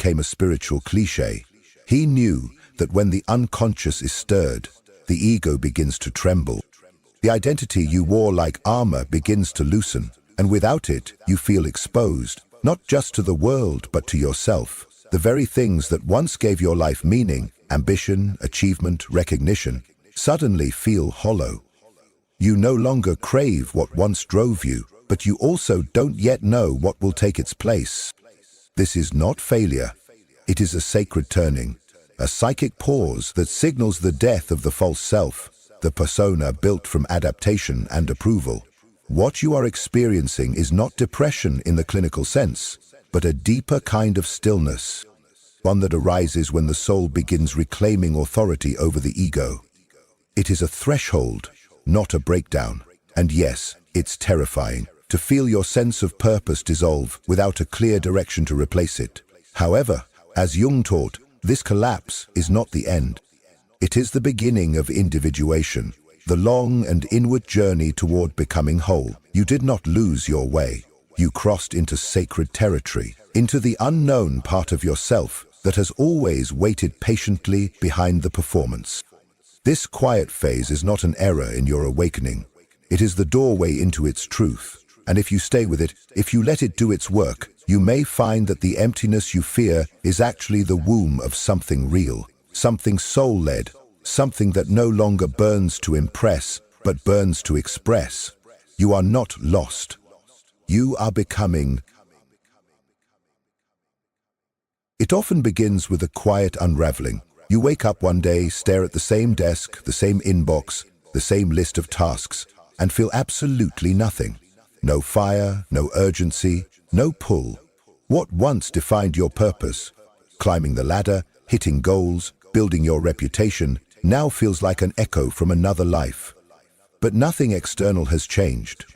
became a spiritual cliché. He knew that when the unconscious is stirred, the ego begins to tremble. The identity you wore like armor begins to loosen, and without it, you feel exposed, not just to the world, but to yourself. The very things that once gave your life meaning, ambition, achievement, recognition, suddenly feel hollow. You no longer crave what once drove you, but you also don't yet know what will take its place. This is not failure. It is a sacred turning, a psychic pause that signals the death of the false self, the persona built from adaptation and approval. What you are experiencing is not depression in the clinical sense, but a deeper kind of stillness, one that arises when the soul begins reclaiming authority over the ego. It is a threshold, not a breakdown. And yes, it's terrifying to feel your sense of purpose dissolve without a clear direction to replace it. However, as Jung taught, this collapse is not the end. It is the beginning of individuation, the long and inward journey toward becoming whole. You did not lose your way. You crossed into sacred territory, into the unknown part of yourself that has always waited patiently behind the performance. This quiet phase is not an error in your awakening. It is the doorway into its truth. And if you stay with it, if you let it do its work, you may find that the emptiness you fear is actually the womb of something real, something soul-led, something that no longer burns to impress, but burns to express. You are not lost. You are becoming. It often begins with a quiet unraveling. You wake up one day, stare at the same desk, the same inbox, the same list of tasks, and feel absolutely nothing. No fire, no urgency, no pull. What once defined your purpose, climbing the ladder, hitting goals, building your reputation, now feels like an echo from another life. But nothing external has changed.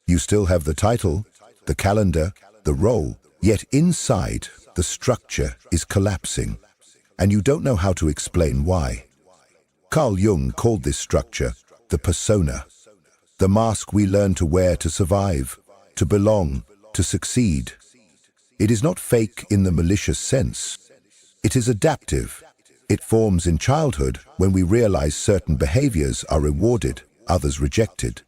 You still have the title, the calendar, the role, yet inside, the structure is collapsing, and you don't know how to explain why. Carl Jung called this structure the persona, the mask we learn to wear to survive, to belong, to succeed. It is not fake in the malicious sense. It is adaptive. It forms in childhood when we realize certain behaviors are rewarded, others rejected.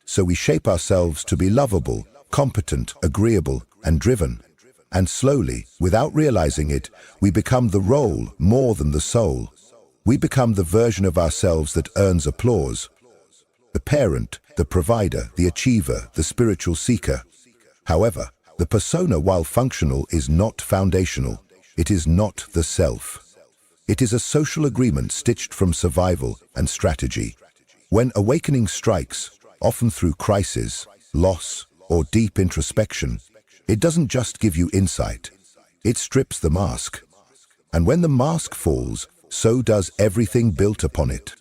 So we shape ourselves to be lovable, competent, agreeable, and driven. And slowly, without realizing it, we become the role more than the soul. We become the version of ourselves that earns applause. The parent, the provider, the achiever, the spiritual seeker. However, the persona, while functional, is not foundational. It is not the self. It is a social agreement stitched from survival and strategy. When awakening strikes, often through crisis, loss, or deep introspection, it doesn't just give you insight. It strips the mask. And when the mask falls, so does everything built upon it.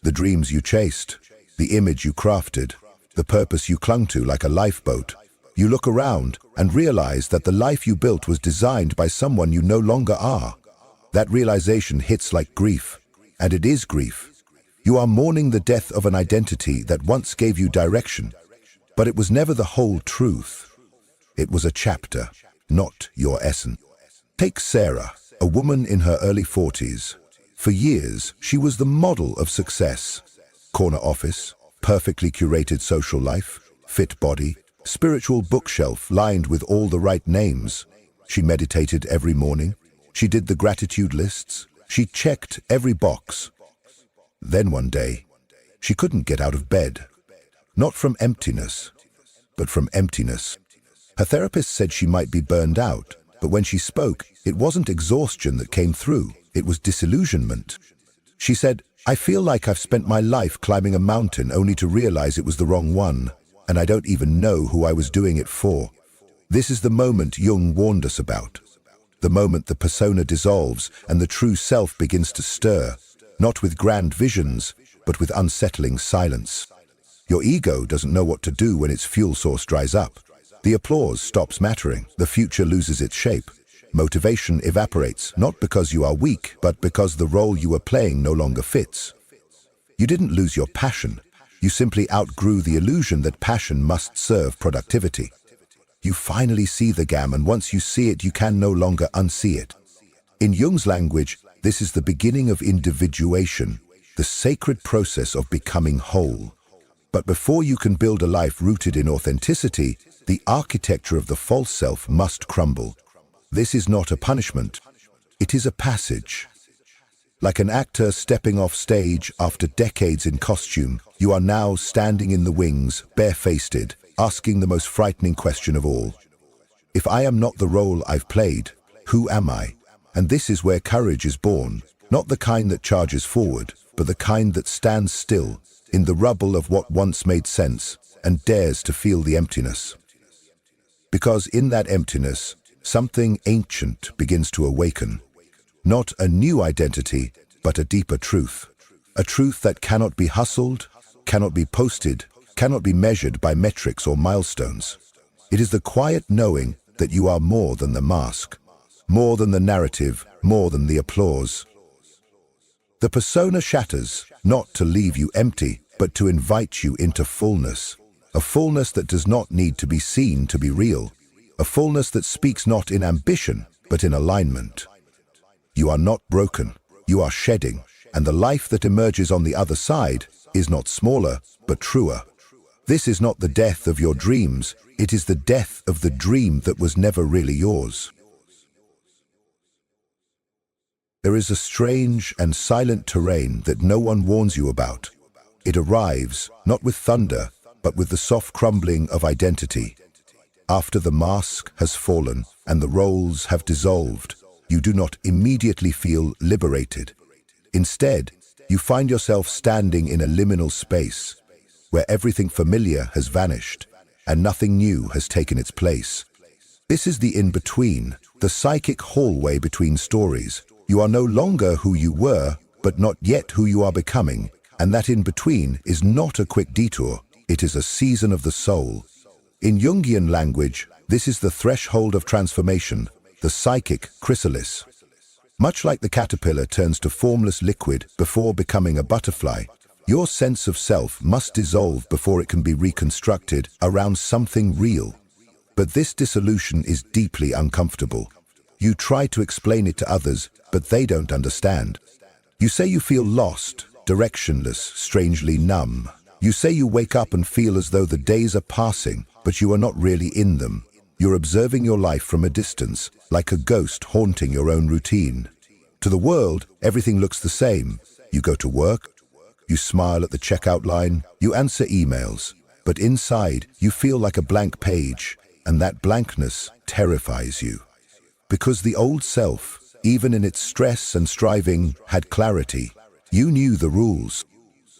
The dreams you chased, the image you crafted, the purpose you clung to like a lifeboat. You look around and realize that the life you built was designed by someone you no longer are. That realization hits like grief, and it is grief. You are mourning the death of an identity that once gave you direction, but it was never the whole truth. It was a chapter, not your essence. Take Sarah, a woman in her early 40s. For years, she was the model of success. Corner office, perfectly curated social life, fit body, spiritual bookshelf lined with all the right names. She meditated every morning. She did the gratitude lists. She checked every box. Then one day, she couldn't get out of bed. Not from emptiness, but from emptiness. Her therapist said she might be burned out, but when she spoke, it wasn't exhaustion that came through. It was disillusionment. She said, "I feel like I've spent my life climbing a mountain only to realize it was the wrong one, and I don't even know who I was doing it for." This is the moment Jung warned us about. The moment the persona dissolves and the true self begins to stir, not with grand visions, but with unsettling silence. Your ego doesn't know what to do when its fuel source dries up. The applause stops mattering. The future loses its shape. Motivation evaporates, not because you are weak, but because the role you were playing no longer fits. You didn't lose your passion. You simply outgrew the illusion that passion must serve productivity. You finally see the gam, and once you see it, you can no longer unsee it. In Jung's language, this is the beginning of individuation, the sacred process of becoming whole. But before you can build a life rooted in authenticity, the architecture of the false self must crumble. This is not a punishment. It is a passage. Like an actor stepping off stage after decades in costume, you are now standing in the wings, barefaced, asking the most frightening question of all. If I am not the role I've played, who am I? And this is where courage is born, not the kind that charges forward, but the kind that stands still, in the rubble of what once made sense, and dares to feel the emptiness. Because in that emptiness, something ancient begins to awaken. Not a new identity, but a deeper truth. A truth that cannot be hustled, cannot be posted, cannot be measured by metrics or milestones. It is the quiet knowing that you are more than the mask, more than the narrative, more than the applause. The persona shatters, not to leave you empty, but to invite you into fullness. A fullness that does not need to be seen to be real. A fullness that speaks not in ambition, but in alignment. You are not broken, you are shedding, and the life that emerges on the other side is not smaller, but truer. This is not the death of your dreams, it is the death of the dream that was never really yours. There is a strange and silent terrain that no one warns you about. It arrives, not with thunder, but with the soft crumbling of identity. After the mask has fallen and the roles have dissolved, you do not immediately feel liberated. Instead, you find yourself standing in a liminal space, where everything familiar has vanished and nothing new has taken its place. This is the in-between, the psychic hallway between stories. You are no longer who you were, but not yet who you are becoming, and that in-between is not a quick detour, it is a season of the soul. In Jungian language, this is the threshold of transformation, the psychic chrysalis. Much like the caterpillar turns to formless liquid before becoming a butterfly, your sense of self must dissolve before it can be reconstructed around something real. But this dissolution is deeply uncomfortable. You try to explain it to others, but they don't understand. You say you feel lost, directionless, strangely numb. You say you wake up and feel as though the days are passing, but you are not really in them. You're observing your life from a distance, like a ghost haunting your own routine. To the world, everything looks the same. You go to work, you smile at the checkout line, you answer emails, but inside you feel like a blank page, and that blankness terrifies you. Because the old self, even in its stress and striving, had clarity. You knew the rules.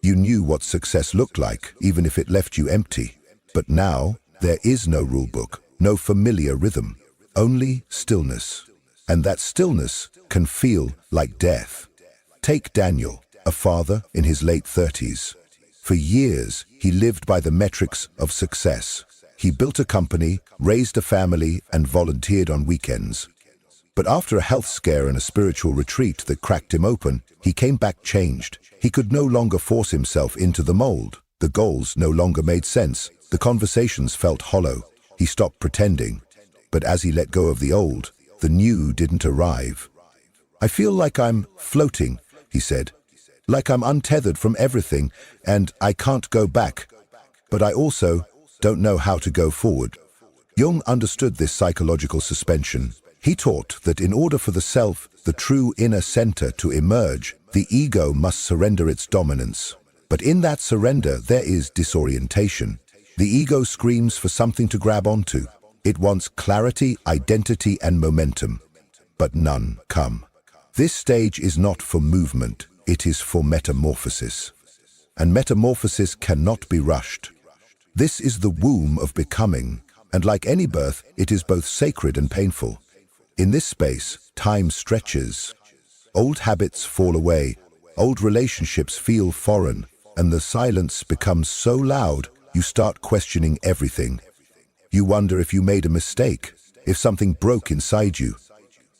You knew what success looked like, even if it left you empty. But now, there is no rule book, no familiar rhythm, only stillness. And that stillness can feel like death. Take Daniel, a father in his late 30s. For years, he lived by the metrics of success. He built a company, raised a family, and volunteered on weekends. But after a health scare and a spiritual retreat that cracked him open, he came back changed. He could no longer force himself into the mold. The goals no longer made sense. The conversations felt hollow. He stopped pretending. But as he let go of the old, the new didn't arrive. I feel like I'm floating, he said. Like I'm untethered from everything, and I can't go back. But I also don't know how to go forward. Jung understood this psychological suspension. He taught that in order for the self, the true inner center, to emerge, the ego must surrender its dominance. But in that surrender, there is disorientation. The ego screams for something to grab onto. It wants clarity, identity, and momentum. But none come. This stage is not for movement, it is for metamorphosis. And metamorphosis cannot be rushed. This is the womb of becoming, and like any birth, it is both sacred and painful. In this space, time stretches. Old habits fall away, old relationships feel foreign, and the silence becomes so loud you start questioning everything. You wonder if you made a mistake, if something broke inside you.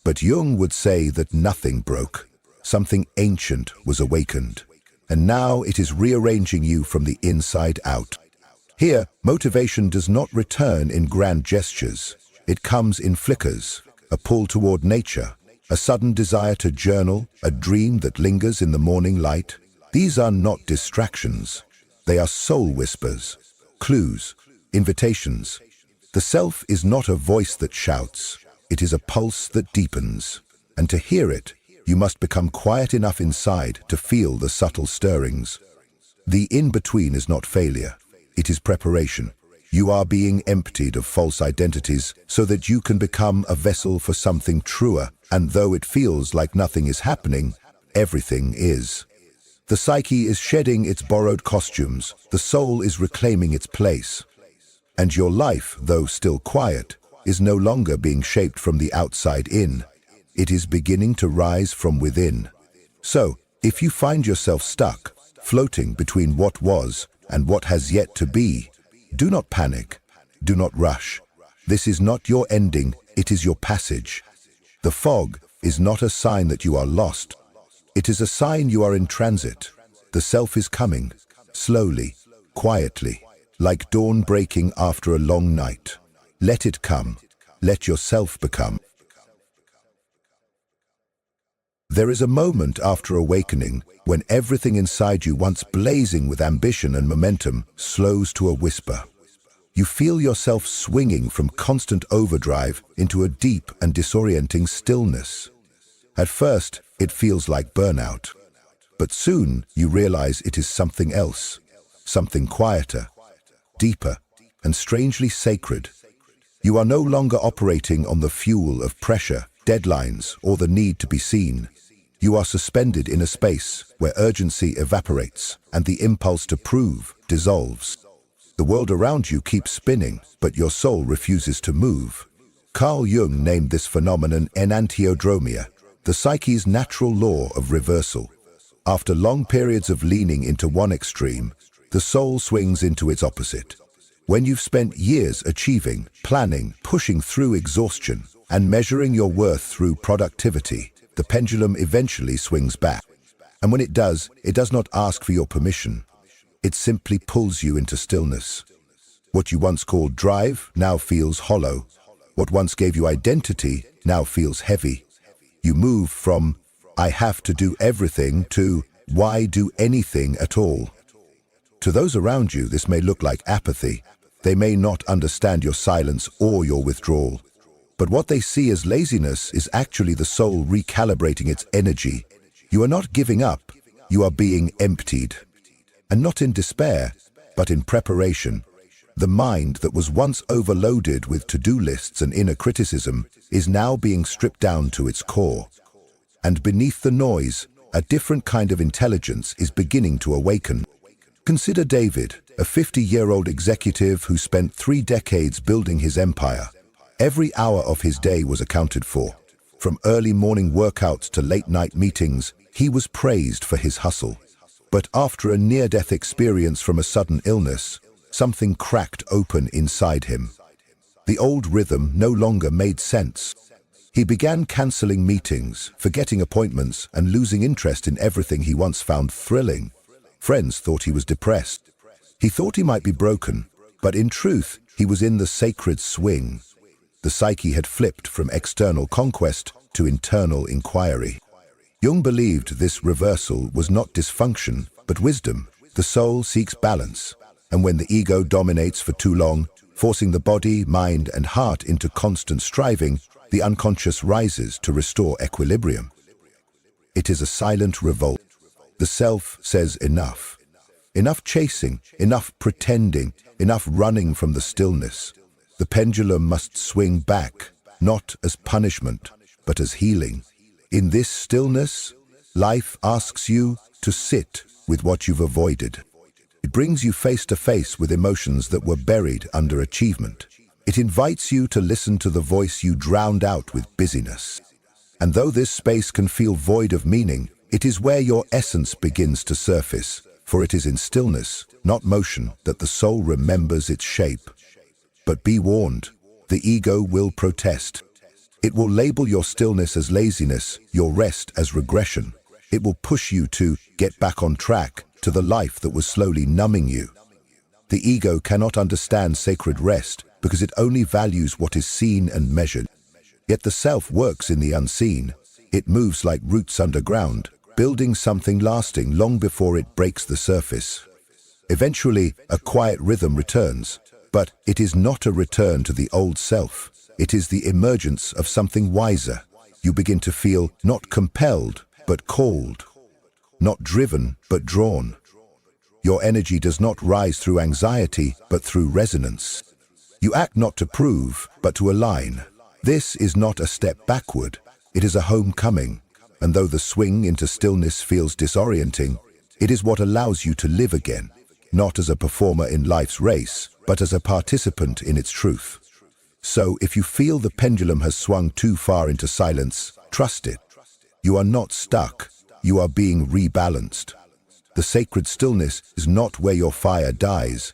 But Jung would say that nothing broke. Something ancient was awakened, and now it is rearranging you from the inside out. Here, motivation does not return in grand gestures. It comes in flickers, a pull toward nature, a sudden desire to journal, a dream that lingers in the morning light. These are not distractions. They are soul whispers, clues, invitations. The self is not a voice that shouts. It is a pulse that deepens. And to hear it, you must become quiet enough inside to feel the subtle stirrings. The in-between is not failure. It is preparation. You are being emptied of false identities so that you can become a vessel for something truer. And though it feels like nothing is happening, everything is. The psyche is shedding its borrowed costumes. The soul is reclaiming its place. And your life, though still quiet, is no longer being shaped from the outside in. It is beginning to rise from within. So, if you find yourself stuck, floating between what was and what has yet to be, do not panic. Do not rush. This is not your ending, it is your passage. The fog is not a sign that you are lost. It is a sign you are in transit. The self is coming, slowly, quietly, like dawn breaking after a long night. Let it come. Let yourself become. There is a moment after awakening when everything inside you, once blazing with ambition and momentum, slows to a whisper. You feel yourself swinging from constant overdrive into a deep and disorienting stillness. At first, it feels like burnout. But soon, you realize it is something else, something quieter, deeper, and strangely sacred. You are no longer operating on the fuel of pressure, deadlines, or the need to be seen. You are suspended in a space where urgency evaporates and the impulse to prove dissolves. The world around you keeps spinning, but your soul refuses to move. Carl Jung named this phenomenon enantiodromia, the psyche's natural law of reversal. After long periods of leaning into one extreme, the soul swings into its opposite. When you've spent years achieving, planning, pushing through exhaustion, and measuring your worth through productivity, the pendulum eventually swings back. And when it does not ask for your permission. It simply pulls you into stillness. What you once called drive now feels hollow. What once gave you identity now feels heavy. You move from, I have to do everything, to, why do anything at all? To those around you, this may look like apathy. They may not understand your silence or your withdrawal. But what they see as laziness is actually the soul recalibrating its energy. You are not giving up, you are being emptied. And not in despair, but in preparation. The mind that was once overloaded with to-do lists and inner criticism is now being stripped down to its core. And beneath the noise, a different kind of intelligence is beginning to awaken. Consider David, a 50-year-old executive who spent 3 decades building his empire. Every hour of his day was accounted for. From early morning workouts to late-night meetings, he was praised for his hustle. But after a near-death experience from a sudden illness, something cracked open inside him. The old rhythm no longer made sense. He began canceling meetings, forgetting appointments, and losing interest in everything he once found thrilling. Friends thought he was depressed. He thought he might be broken, but in truth, he was in the sacred swing. The psyche had flipped from external conquest to internal inquiry. Jung believed this reversal was not dysfunction, but wisdom. The soul seeks balance, and when the ego dominates for too long, forcing the body, mind, and heart into constant striving, the unconscious rises to restore equilibrium. It is a silent revolt. The self says enough. Enough chasing, enough pretending, enough running from the stillness. The pendulum must swing back, not as punishment, but as healing. In this stillness, life asks you to sit with what you've avoided. It brings you face to face with emotions that were buried under achievement. It invites you to listen to the voice you drowned out with busyness. And though this space can feel void of meaning, it is where your essence begins to surface, for it is in stillness, not motion, that the soul remembers its shape. But be warned, the ego will protest. It will label your stillness as laziness, your rest as regression. It will push you to get back on track, to the life that was slowly numbing you. The ego cannot understand sacred rest because it only values what is seen and measured. Yet the self works in the unseen. It moves like roots underground, building something lasting long before it breaks the surface. Eventually, a quiet rhythm returns, but it is not a return to the old self. It is the emergence of something wiser. You begin to feel not compelled, but called. Not driven, but drawn. Your energy does not rise through anxiety, but through resonance. You act not to prove, but to align. This is not a step backward. It is a homecoming. And though the swing into stillness feels disorienting, it is what allows you to live again, not as a performer in life's race, but as a participant in its truth. So if you feel the pendulum has swung too far into silence, trust it. You are not stuck. You are being rebalanced. The sacred stillness is not where your fire dies.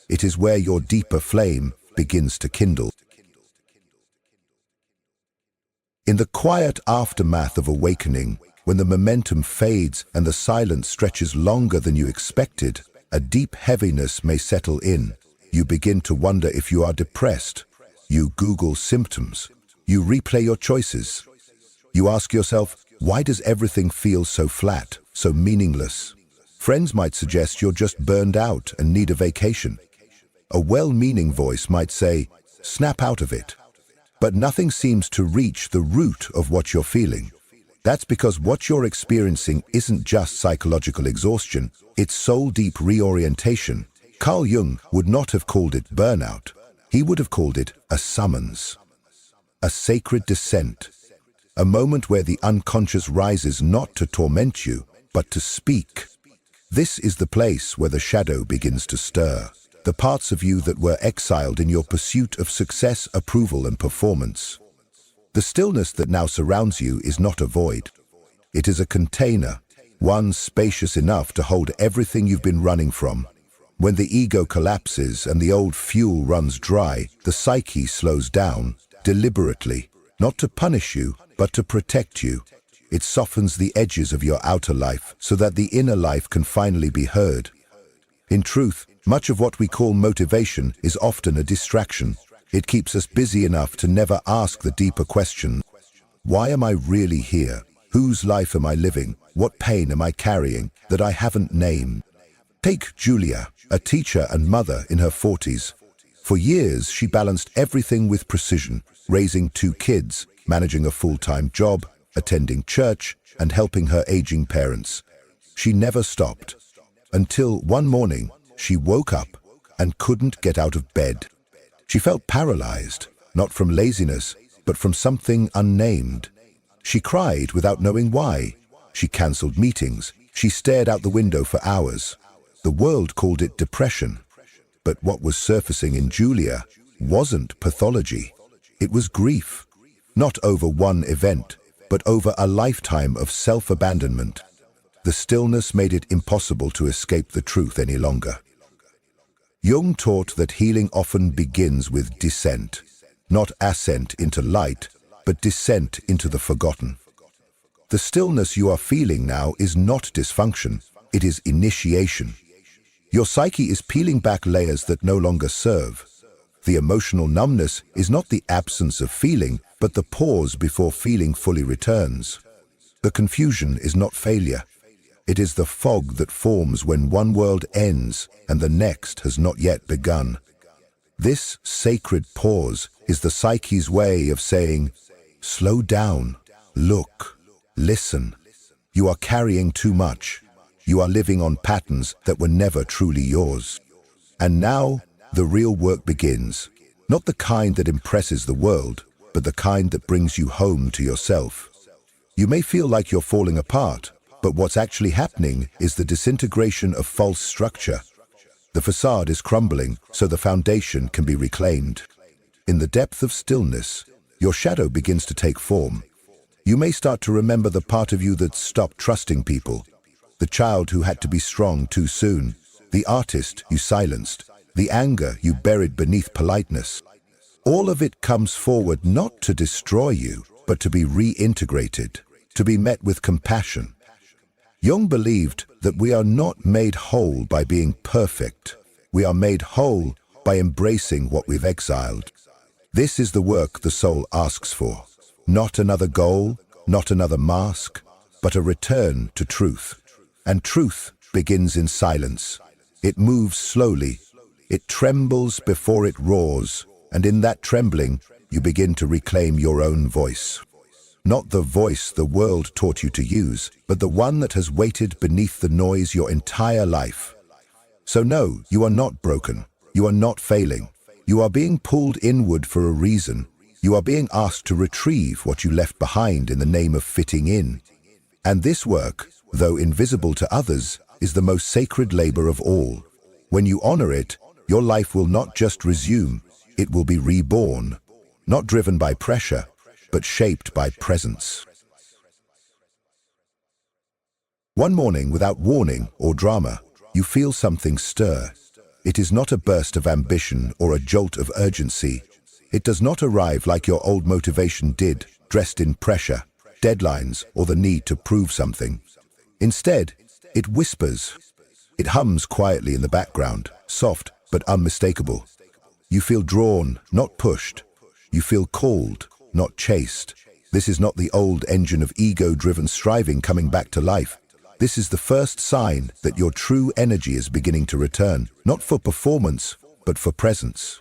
It is where your deeper flame begins to kindle. In the quiet aftermath of awakening, when the momentum fades and the silence stretches longer than you expected, a deep heaviness may settle in. You begin to wonder if you are depressed. You Google symptoms. You replay your choices. You ask yourself, why does everything feel so flat, so meaningless? Friends might suggest you're just burned out and need a vacation. A well-meaning voice might say, snap out of it. But nothing seems to reach the root of what you're feeling. That's because what you're experiencing isn't just psychological exhaustion, it's soul-deep reorientation. Carl Jung would not have called it burnout. He would have called it a summons. A sacred descent. A moment where the unconscious rises not to torment you, but to speak. This is the place where the shadow begins to stir. The parts of you that were exiled in your pursuit of success, approval, and performance. The stillness that now surrounds you is not a void. It is a container, one spacious enough to hold everything you've been running from. When the ego collapses and the old fuel runs dry, the psyche slows down, deliberately, not to punish you, but to protect you. It softens the edges of your outer life so that the inner life can finally be heard. In truth, much of what we call motivation is often a distraction. It keeps us busy enough to never ask the deeper question. Why am I really here? Whose life am I living? What pain am I carrying that I haven't named? Take Julia, a teacher and mother in her 40s. For years, she balanced everything with precision, raising 2 kids, managing a full-time job, attending church, and helping her aging parents. She never stopped. Until one morning, she woke up and couldn't get out of bed. She felt paralyzed, not from laziness, but from something unnamed. She cried without knowing why. She canceled meetings. She stared out the window for hours. The world called it depression. But what was surfacing in Julia wasn't pathology. It was grief. Not over one event, but over a lifetime of self-abandonment. The stillness made it impossible to escape the truth any longer. Jung taught that healing often begins with descent, not ascent into light, but descent into the forgotten. The stillness you are feeling now is not dysfunction, it is initiation. Your psyche is peeling back layers that no longer serve. The emotional numbness is not the absence of feeling, but the pause before feeling fully returns. The confusion is not failure. It is the fog that forms when one world ends and the next has not yet begun. This sacred pause is the psyche's way of saying, slow down, look, listen. You are carrying too much. You are living on patterns that were never truly yours. And now, the real work begins. Not the kind that impresses the world, but the kind that brings you home to yourself. You may feel like you're falling apart, but what's actually happening is the disintegration of false structure. The facade is crumbling, so the foundation can be reclaimed. In the depth of stillness, your shadow begins to take form. You may start to remember the part of you that stopped trusting people, the child who had to be strong too soon, the artist you silenced, the anger you buried beneath politeness. All of it comes forward not to destroy you, but to be reintegrated, to be met with compassion. Jung believed that we are not made whole by being perfect. We are made whole by embracing what we've exiled. This is the work the soul asks for. Not another goal, not another mask, but a return to truth. And truth begins in silence. It moves slowly. It trembles before it roars. And in that trembling, you begin to reclaim your own voice. Not the voice the world taught you to use, but the one that has waited beneath the noise your entire life. So no, you are not broken. You are not failing. You are being pulled inward for a reason. You are being asked to retrieve what you left behind in the name of fitting in. And this work, though invisible to others, is the most sacred labor of all. When you honor it, your life will not just resume, it will be reborn, not driven by pressure, but shaped by presence. One morning, without warning or drama, you feel something stir. It is not a burst of ambition or a jolt of urgency. It does not arrive like your old motivation did, dressed in pressure, deadlines, or the need to prove something. Instead, it whispers. It hums quietly in the background, soft but unmistakable. You feel drawn, not pushed. You feel called, not chased. This is not the old engine of ego-driven striving coming back to life. This is the first sign that your true energy is beginning to return, not for performance, but for presence.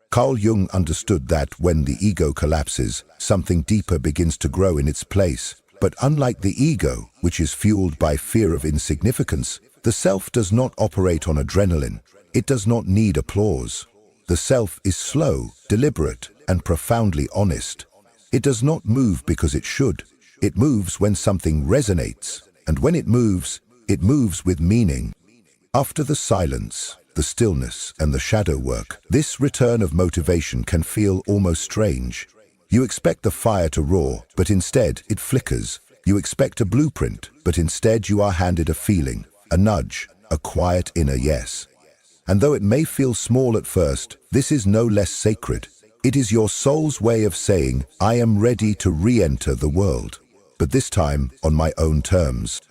Carl Jung understood that when the ego collapses, something deeper begins to grow in its place. But unlike the ego, which is fueled by fear of insignificance, the self does not operate on adrenaline. It does not need applause. The self is slow, deliberate, and profoundly honest. It does not move because it should. It moves when something resonates, and when it moves with meaning. After the silence, the stillness, and the shadow work, this return of motivation can feel almost strange. You expect the fire to roar, but instead it flickers. You expect a blueprint, but instead you are handed a feeling, a nudge, a quiet inner yes. And though it may feel small at first, this is no less sacred. It is your soul's way of saying, I am ready to re-enter the world, but this time on my own terms.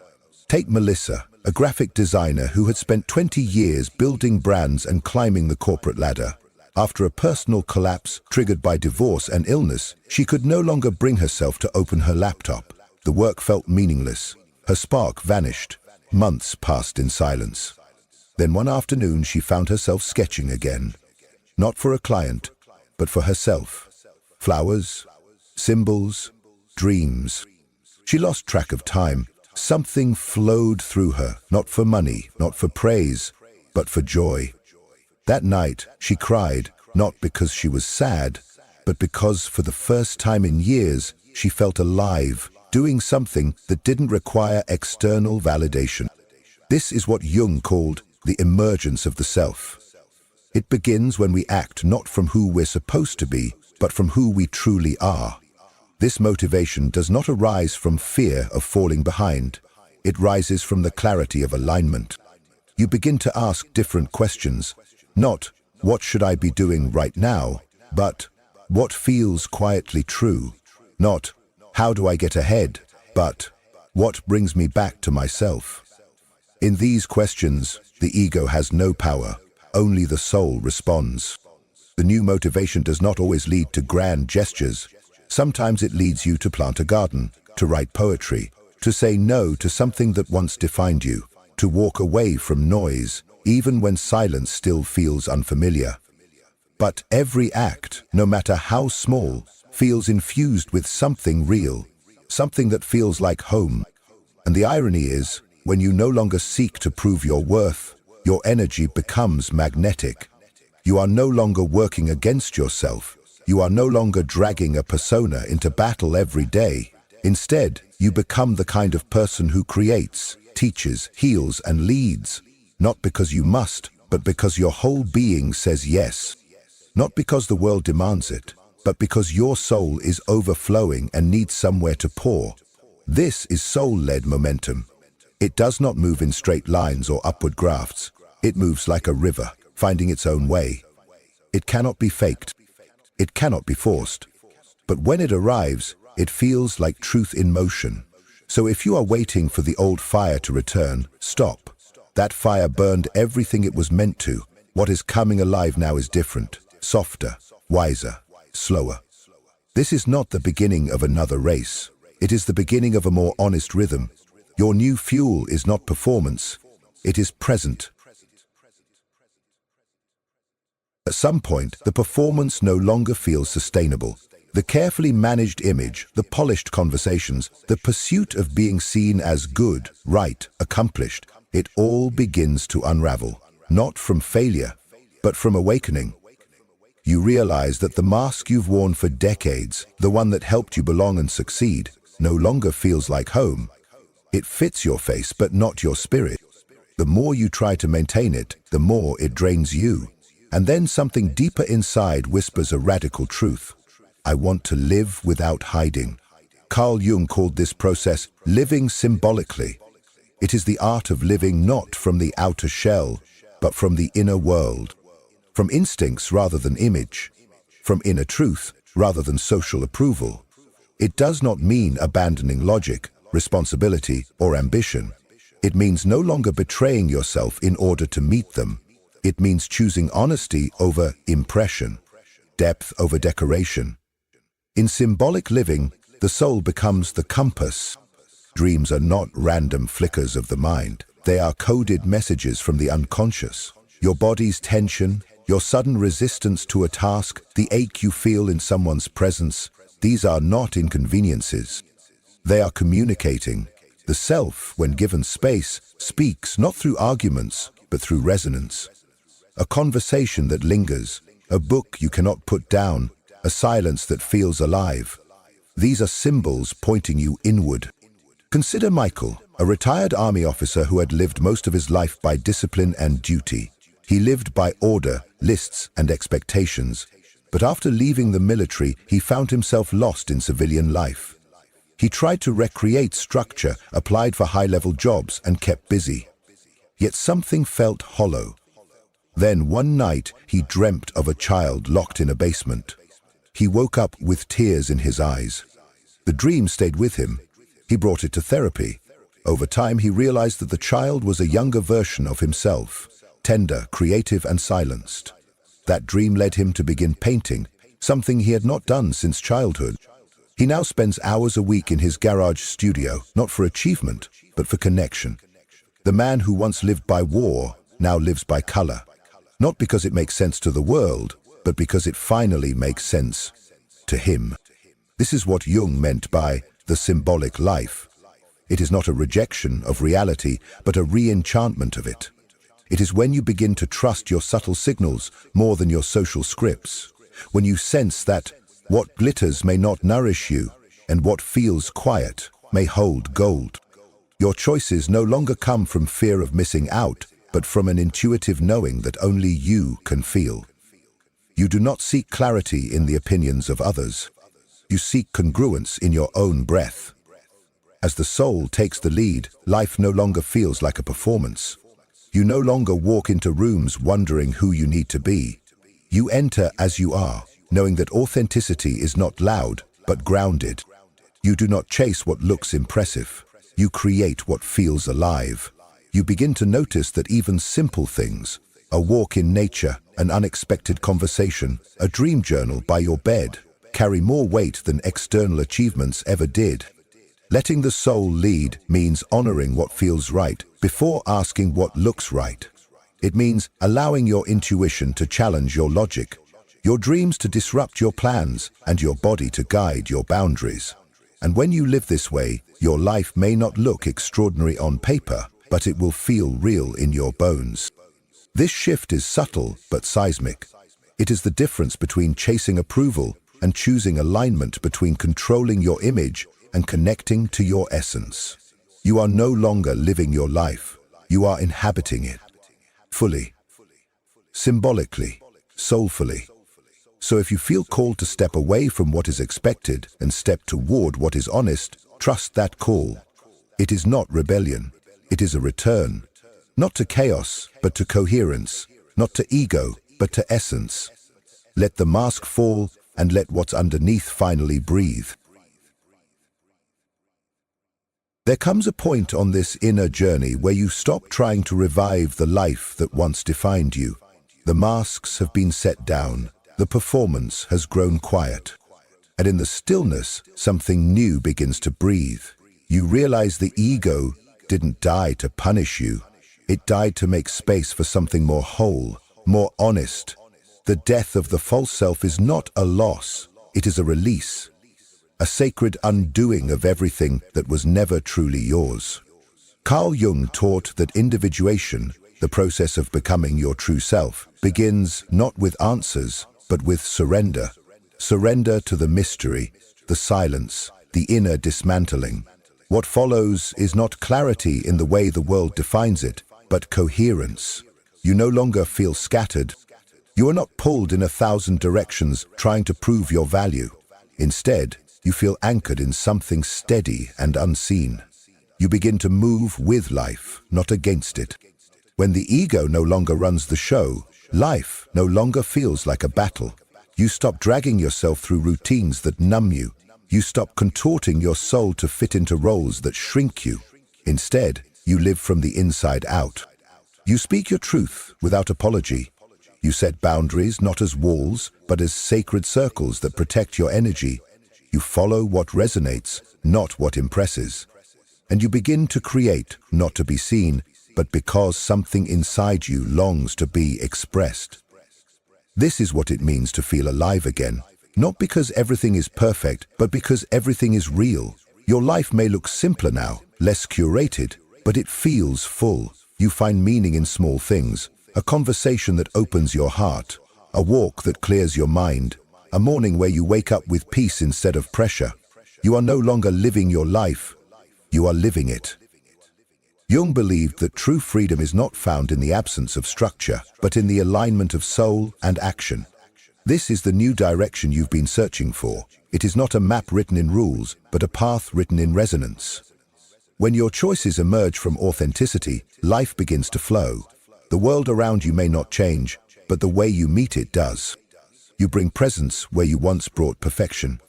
Take Melissa, a graphic designer who had spent 20 years building brands and climbing the corporate ladder. After a personal collapse triggered by divorce and illness, she could no longer bring herself to open her laptop. The work felt meaningless. Her spark vanished. Months passed in silence. Then one afternoon she found herself sketching again. Not for a client, but for herself. Flowers, symbols, dreams. She lost track of time. Something flowed through her, not for money, not for praise, but for joy. That night, she cried, not because she was sad, but because for the first time in years, she felt alive, doing something that didn't require external validation. This is what Jung called the emergence of the self. It begins when we act not from who we're supposed to be, but from who we truly are. This motivation does not arise from fear of falling behind. It rises from the clarity of alignment. You begin to ask different questions. Not, what should I be doing right now? But, what feels quietly true? Not, how do I get ahead? But, what brings me back to myself? In these questions, the ego has no power. Only the soul responds. The new motivation does not always lead to grand gestures. Sometimes it leads you to plant a garden, to write poetry, to say no to something that once defined you, to walk away from noise, even when silence still feels unfamiliar. But every act, no matter how small, feels infused with something real, something that feels like home. And the irony is, when you no longer seek to prove your worth, your energy becomes magnetic. You are no longer working against yourself. You are no longer dragging a persona into battle every day. Instead, you become the kind of person who creates, teaches, heals, and leads. Not because you must, but because your whole being says yes. Not because the world demands it, but because your soul is overflowing and needs somewhere to pour. This is soul-led momentum. It does not move in straight lines or upward grafts. It moves like a river, finding its own way. It cannot be faked. It cannot be forced. But when it arrives, it feels like truth in motion. So if you are waiting for the old fire to return, stop. That fire burned everything it was meant to. What is coming alive now is different, softer, wiser, slower. This is not the beginning of another race. It is the beginning of a more honest rhythm. Your new fuel is not performance, it is present. At some point, the performance no longer feels sustainable. The carefully managed image, the polished conversations, the pursuit of being seen as good, right, accomplished, it all begins to unravel. Not from failure, but from awakening. You realize that the mask you've worn for decades, the one that helped you belong and succeed, no longer feels like home. It fits your face, but not your spirit. The more you try to maintain it, the more it drains you. And then something deeper inside whispers a radical truth. I want to live without hiding. Carl Jung called this process living symbolically. It is the art of living not from the outer shell, but from the inner world. From instincts rather than image. From inner truth rather than social approval. It does not mean abandoning logic, responsibility, or ambition. It means no longer betraying yourself in order to meet them. It means choosing honesty over impression, depth over decoration. In symbolic living, the soul becomes the compass. Dreams are not random flickers of the mind. They are coded messages from the unconscious. Your body's tension, your sudden resistance to a task, the ache you feel in someone's presence, these are not inconveniences. They are communicating. The self, when given space, speaks not through arguments, but through resonance. A conversation that lingers, a book you cannot put down, a silence that feels alive. These are symbols pointing you inward. Consider Michael, a retired army officer who had lived most of his life by discipline and duty. He lived by order, lists, and expectations. But after leaving the military, he found himself lost in civilian life. He tried to recreate structure, applied for high-level jobs, and kept busy. Yet something felt hollow. Then one night, he dreamt of a child locked in a basement. He woke up with tears in his eyes. The dream stayed with him. He brought it to therapy. Over time, he realized that the child was a younger version of himself, tender, creative, and silenced. That dream led him to begin painting, something he had not done since childhood. He now spends hours a week in his garage studio, not for achievement, but for connection. The man who once lived by war now lives by color. Not because it makes sense to the world, but because it finally makes sense to him. This is what Jung meant by the symbolic life. It is not a rejection of reality, but a re-enchantment of it. It is when you begin to trust your subtle signals more than your social scripts. When you sense that what glitters may not nourish you, and what feels quiet may hold gold. Your choices no longer come from fear of missing out, but from an intuitive knowing that only you can feel. You do not seek clarity in the opinions of others. You seek congruence in your own breath. As the soul takes the lead, life no longer feels like a performance. You no longer walk into rooms wondering who you need to be. You enter as you are, knowing that authenticity is not loud, but grounded. You do not chase what looks impressive. You create what feels alive. You begin to notice that even simple things, a walk in nature, an unexpected conversation, a dream journal by your bed, carry more weight than external achievements ever did. Letting the soul lead means honoring what feels right before asking what looks right. It means allowing your intuition to challenge your logic, your dreams to disrupt your plans, and your body to guide your boundaries. And when you live this way, your life may not look extraordinary on paper, but it will feel real in your bones. This shift is subtle but seismic. It is the difference between chasing approval and choosing alignment, between controlling your image and connecting to your essence. You are no longer living your life. You are inhabiting it. Fully. Symbolically. Soulfully. So if you feel called to step away from what is expected and step toward what is honest, trust that call. It is not rebellion. It is a return. Not to chaos, but to coherence. Not to ego, but to essence. Let the mask fall and let what's underneath finally breathe. There comes a point on this inner journey where you stop trying to revive the life that once defined you. The masks have been set down, the performance has grown quiet. And in the stillness, something new begins to breathe. You realize the ego didn't die to punish you. It died to make space for something more whole, more honest. The death of the false self is not a loss, it is a release. A sacred undoing of everything that was never truly yours. Carl Jung taught that individuation, the process of becoming your true self, begins not with answers, but with surrender. Surrender to the mystery, the silence, the inner dismantling. What follows is not clarity in the way the world defines it, but coherence. You no longer feel scattered. You are not pulled in 1,000 directions trying to prove your value. Instead, you feel anchored in something steady and unseen. You begin to move with life, not against it. When the ego no longer runs the show, life no longer feels like a battle. You stop dragging yourself through routines that numb you. You stop contorting your soul to fit into roles that shrink you. Instead, you live from the inside out. You speak your truth without apology. You set boundaries not as walls, but as sacred circles that protect your energy. You follow what resonates, not what impresses. And you begin to create, not to be seen, but because something inside you longs to be expressed. This is what it means to feel alive again. Not because everything is perfect, but because everything is real. Your life may look simpler now, less curated, but it feels full. You find meaning in small things, a conversation that opens your heart, a walk that clears your mind, a morning where you wake up with peace instead of pressure. You are no longer living your life, you are living it. Jung believed that true freedom is not found in the absence of structure, but in the alignment of soul and action. This is the new direction you've been searching for. It is not a map written in rules, but a path written in resonance. When your choices emerge from authenticity, life begins to flow. The world around you may not change, but the way you meet it does. You bring presence where you once brought perfection.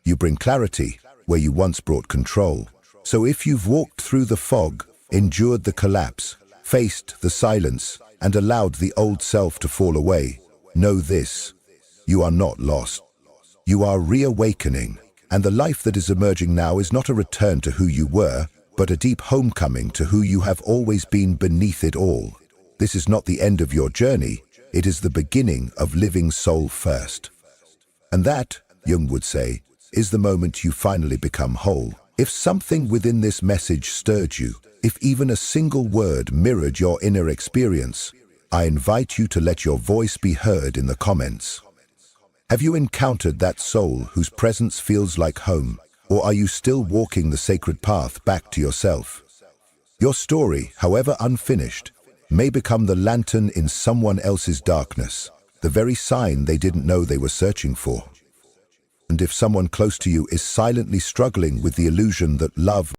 You bring clarity where you once brought control. So if you've walked through the fog, endured the collapse, faced the silence, and allowed the old self to fall away, know this: you are not lost. You are reawakening, and the life that is emerging now is not a return to who you were, but a deep homecoming to who you have always been beneath it all. This is not the end of your journey, it is the beginning of living soul first. And that, Jung would say, is the moment you finally become whole. If something within this message stirred you, if even a single word mirrored your inner experience, I invite you to let your voice be heard in the comments. Have you encountered that soul whose presence feels like home, or are you still walking the sacred path back to yourself? Your story, however unfinished, may become the lantern in someone else's darkness, the very sign they didn't know they were searching for. And if someone close to you is silently struggling with the illusion that love